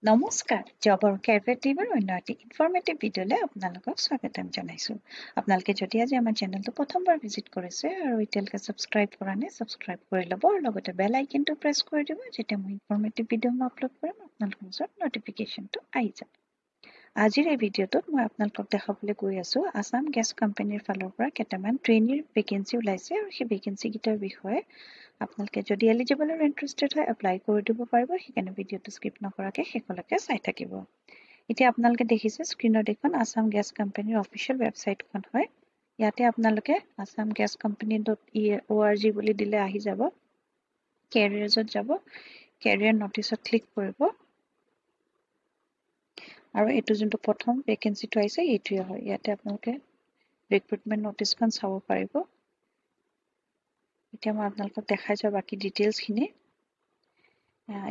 নমস্কাৰ জবৰ কেৰিয়াৰ টিমৰ অন্য এটি ইনফৰমেটিভ ভিডিঅ'লৈ আপোনালোকক স্বাগতম জনাইছোঁ আপোনালোকে যদি আজি আমাৰ চেনেলটো প্ৰথমবাৰ ভিজিট কৰিছে আৰু এতিয়ালৈকে ছাবস্ক্ৰাইব কৰা নাই ছাবস্ক্ৰাইব কৰি ল'ব আৰু লগতে বেল আইকনটো প্ৰেছ কৰি দিব যেতিয়া মই ইনফৰমেটিভ ভিডিঅ' আপলোড কৰিম আপোনালোকৰ ওচৰত নটিফিকেশ্যনটো আহি যাব আজিৰ এই ভিডিঅ'টোত মই আপোনালোকক দেখাবলৈ গৈ আছোঁ আসাম গেছ কোম্পানীৰ ফালৰ পৰা কেইটামান ট্ৰেইনিৰ ভেকেঞ্চি ওলাইছে আৰু সেই ভেকেঞ্চিকেইটাৰ বিষয়ে আপোনালোকে যদি এলিজিবল আৰু ইন্টাৰেষ্টেড হয় এপ্লাই কৰি দিব পাৰিব সেইকাৰণে ভিডিঅ'টো স্কিপ নকৰাকৈ শেষলৈকে চাই থাকিব এতিয়া আপোনালোকে দেখিছে স্ক্ৰীনত এখন আসাম গেছ কোম্পানীৰ অফিচিয়েল ৱেবছাইটখন হয় ইয়াতে আপোনালোকে assamgascompany.org বুলি দিলে আহি যাব কেৰিয়াৰ্ছত যাব কেৰিয়াৰ নটিছত ক্লিক কৰিব আৰু এইটো যোনটো প্ৰথম ভেকেঞ্চিটো আহিছে এইটোৱে হয় ইয়াতে আপোনালোকে ৰিক্ৰুটমেণ্ট নটিছখন চাব পাৰিব এতিয়া মই আপোনালোকক দেখাই যাওঁ বাকি ডিটেইলছখিনি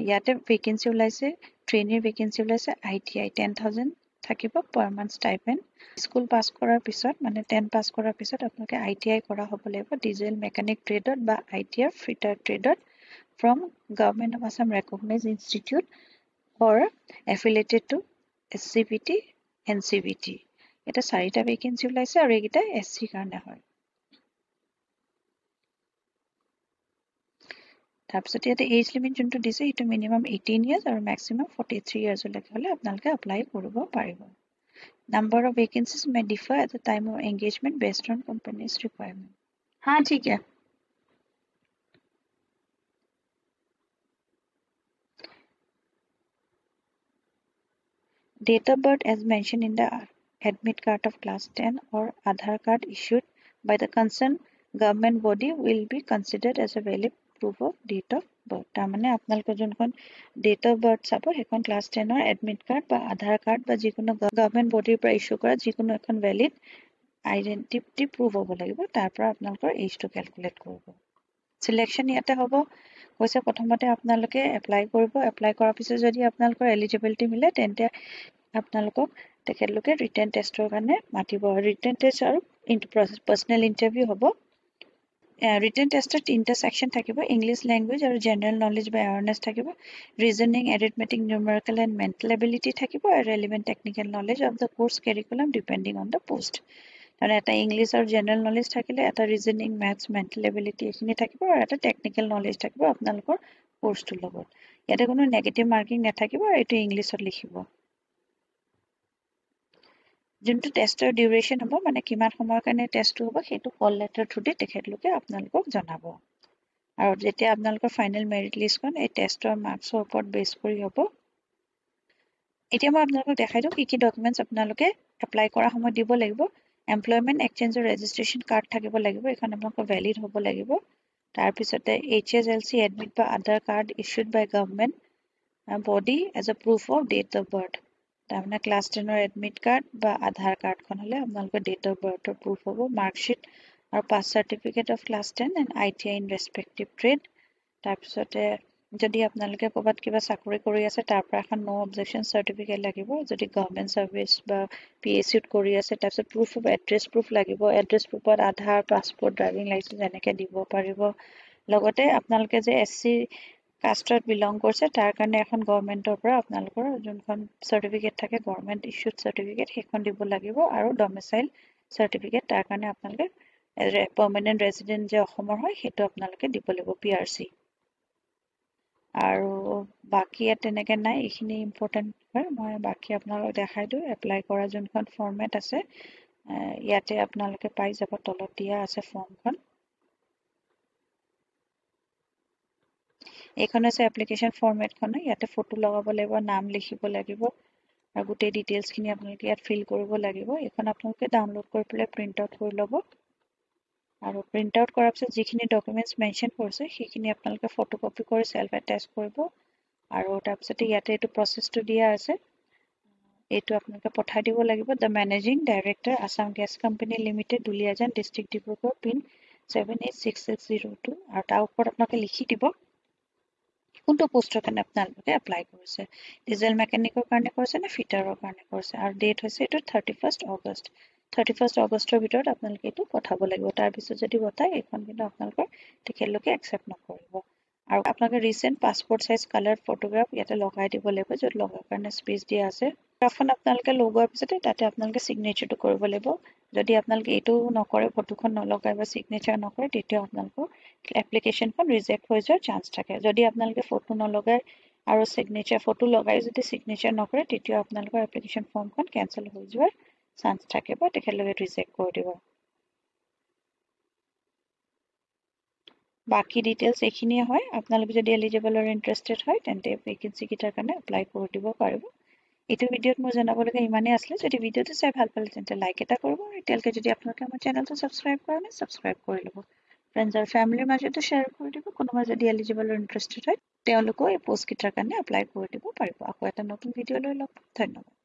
ইয়াতে ভেকেঞ্চি ওলাইছে ট্ৰেইনিৰ ভেকেঞ্চি ওলাইছে ITI 10,000 থাকিব per month stipend school pass কৰাৰ পিছত মানে 10 পাছ কৰাৰ পিছত আপোনালোকে ITI কৰা হ'ব লাগিব ডিজেল মেকানিক ট্ৰেডত বা ITI ফিটাৰ ট্ৰেডত from government of Assam recognised institute or affiliated to SCBT NCBT এটা 4টা ভেকেঞ্চি ওলাইছে আৰু এইকেইটা SC কাৰণে হয় তাৰপিছত ইয়াতে এজ লিমিট যোনটো দিছে এইটো মিনিমাম 18 ইয়াৰ্ছ আৰু মেক্সিমাম 43 ইয়াৰ্ছলৈকে হ'লে আপোনালোকে এপ্লাই কৰিব পাৰিব number of vacancies may differ at the time of engagement based on companies requirement हाँ ठीक है Date of birth as mentioned in the admit card of class 10 or Aadhaar card issued by the concerned government body will be considered as a valid proof of date of birth. তাৰমানে আপোনালোকৰ যোনখন date of birth চাব সেইখন class 10 ৰ admit card বা Aadhaar card বা যিকোনো government body পৰা issue কৰা যিকোনো এখন valid identity proof হ'ব লাগিব তাৰ পৰা আপোনালোকৰ age টো calculate কৰিব selection ইয়াতে হ'ব কৈছে প্ৰথমতে আপোনালোকে এপ্লাই কৰিব এপ্লাই কৰাৰ পিছত যদি আপোনালোকৰ এলিজিবিলিটি মিলে তেন্তে আপোনালোকক তেখেতলোকে ৰিটেন টেষ্টৰ কাৰণে মাতিব ৰিটেন টেষ্ট আৰু পাৰ্সোনাল ইন্টাৰভিউ হ'ব ৰিটেন টেষ্টৰ 3টা সেকশন থাকিব ইংলিশ ল্যাঙ্গুয়েজ আৰু জেনাৰেল নলেজ বা এৱাৰনেছ থাকিব reasoning arithmetic numerical and mental ability থাকিব আৰু relevant technical knowledge of the course curriculum depending on the post মানে এটা ইংলিশ আৰু জেনাৰেল নলেজ থাকিলে এটা ৰিজনিং ম্যাথছ মেণ্টেল এবিলিটি এখিনি থাকিব আৰু এটা টেকনিক্যাল নলেজ থাকিব আপোনালোকৰ কোৰ্সটোৰ লগত ইয়াতে কোনো নেগেটিভ মাৰ্কিং নাথাকিব আৰু এটো ইংলিশত লিখিব যোনটো টেষ্টৰ ডিউৰেচন হ'ব মানে কিমান সময়ৰ কাৰণে টেষ্টটো হ'ব সেইটো কল লেটাৰ থ্ৰুদি তেখেতলোকে আপোনালোকক জনাব আৰু যেতিয়া আপোনালোকৰ ফাইনেল মেৰিট লিষ্টখন এই টেষ্টৰ মাৰ্কছৰ ওপৰত বেছ কৰি হ'ব এতিয়া মই আপোনালোকক দেখাই দিওঁ কি ডকুমেন্টছ আপোনালোকে এপ্লাই কৰা সময়ত দিব লাগিব এমপ্লয়মেন্ট এক্সচেঞ্জৰ ৰেজিষ্ট্ৰেচন কাৰ্ড থাকিব লাগিব এখন আপোনালোকৰ ভ্যালিড হ'ব লাগিব তাৰ পিছতে HSLC এডমিট বা other card issued by government body as a proof of date of birth তাৰমানে ক্লাছ 10 ৰ এডমিট কাৰ্ড বা আধাৰ কাৰ্ডখন হলে আপোনালোকৰ ডেট অফ বাৰ্থৰ প্ৰুফ হ'ব মাৰ্কশিট আৰু pass certificate of class 10 and ITI in respective trade তাৰপিছতে যদি আপোনালোকে ক'বাত কিবা চাকৰি কৰি আছে তাৰ পৰা এখন নো অবজেকশন সাৰ্টিফিকেট লাগিব যদি গভৰ্নমেন্ট সাৰ্ভিস বা PSUত কৰি আছে তাৰপিছত প্ৰুফ অফ এড্ৰেছ প্ৰুফ লাগিব এড্ৰেছ প্ৰুফত আধাৰ পাছপোৰ্ট ড্ৰাইভিং লাইসেন্স এনেকে দিব পাৰিব লগতে আপোনালোকে যে SC কাষ্টত বিলং কৰিছে তাৰ কাৰণে এখন গভৰ্নমেন্টৰ পৰা আপোনালোকৰ যোনখন সাৰ্টিফিকেট থাকে গভৰ্নমেন্ট ইস্যুড সাৰ্টিফিকেট সেইখন দিব লাগিব আৰু ডমিসাইল সাৰ্টিফিকেট তাৰ কাৰণে আপোনালোকে পাৰ্মানেন্ট ৰেজিডেন্ট যে অসমৰ হয় সেইটো আপোনালোকে দিব লাগিব PRC আৰু বাকি তেনেকে নাই এইখিনি ইম্পৰ্টেন্ট হয় মই বাকি আপোনালোকক দেখাই দিও এপ্লাই কৰা যোনখন ফৰমেট আছে ইয়াতে আপোনালোকে পাই যাব তলত দিয়া আছে ফৰ্মখন এইখন আছে এপ্লিকেশন ফৰমেটখন ইয়াতে ফটো লগাব লাগিব নাম লিখিব লাগিব আৰু গোটেই ডিটেইলছ খিনি আপোনালোকে ইয়াত ফিল কৰিব লাগিব এইখন আপোনালোকে ডাউনলোড কৰি পেলাই প্ৰিন্ট আউট কৰি ল'ব আৰু প্ৰিন্ট আউট কৰাৰ পিছত যিখিনি ডকুমেন্টছ মেনশন কৰিছে সেইখিনি আপোনালোকে ফটোকপি কৰি সেলফ এটাচ কৰিব আৰু তাৰ পিছত ইয়াতে এইটো প্ৰসেসটো দিয়া আছে এইটো আপোনালোকে পঠাই দিব লাগিব the managing director Assam gas company limited Duliajan district Dibrugarh pin 786602 আৰু তাৰ ওপৰত আপোনালোকে লিখি দিব কোনটো পোষ্টৰ কাৰণে আপোনালোকে এপ্লাই কৰিছে ডিজেল মেকানিকৰ কাৰণে কৰিছে নে ফিটাৰৰ কাৰণে কৰিছে আৰু ডেট হৈছে এটো 31st অগষ্টৰ ভিতৰত আপোনালোকে এটো পঠাব লাগিব তাৰ পিছত যদি বতাই এখন কিন্তু আপোনালোকৰ তেখেতলোকে একচেপ্ট নকৰিব আৰু আপোনালোকে recent passport size colour photograph ইয়াতে লগাই দিব লাগিব য'ত লগাৰ কাৰণে স্পেচ দিয়া আছে গ্ৰাফখন আপোনালোকে লগোৱাৰ পিছতে তাতে আপোনালোকে সিগনেচাৰটো কৰিব লাগিব যদি আপোনালোকে এইটো নকৰে ফটোখন নলগাই বা সিগনেচাৰ নকৰে তেতিয়া আপোনালোকৰ এপ্লিকেশ্যনখন ৰিজেক্ট হৈ যোৱাৰ চান্স থাকে যদি আপোনালোকে ফটো নলগাই আৰু সিগনেচাৰ ফটো লগাই যদি সিগনেচাৰ নকৰে তেতিয়া আপোনালোকৰ এপ্লিকেশ্যন ফৰ্মখন কেনসেল হৈ যোৱাৰ চান্স থাকে বা তেখেতলোকে ৰিজেক্ট কৰি দিব বাকি ডিটেইলছ এইখিনিয়ে হয় আপোনালোকে যদি এলিজিবল আৰু ইন্টাৰেষ্টেড হয় তেন্তে ভেকেন্সি কিটাৰ কাৰণে এপ্লাই কৰি দিব পাৰিব এইটো ভিডিঅ'ত মই জনাবলগীয়া ইমানেই আছিলে যদি ভিডিঅ'টো চাই ভাল পালে তেন্তে লাইক এটা কৰিব আৰু এতিয়ালৈকে যদি আপোনালোকে আমাৰ চেনেলটো ছাবস্ক্ৰাইব কৰা নাই ছাবস্ক্ৰাইব কৰি ল'ব ফ্ৰেণ্ডছ আৰু ফেমিলিৰ মাজতো শ্বেয়াৰ কৰি দিব কোনোবা যদি এলিজিবল আৰু ইন্টাৰেষ্টেড হয় তেওঁলোকেও এই পোষ্ট কিটাৰ কাৰণে এপ্লাই কৰি দিব পাৰিব আকৌ এটা নতুন ভিডিঅ' লৈ লগ পাম ধন্যবাদ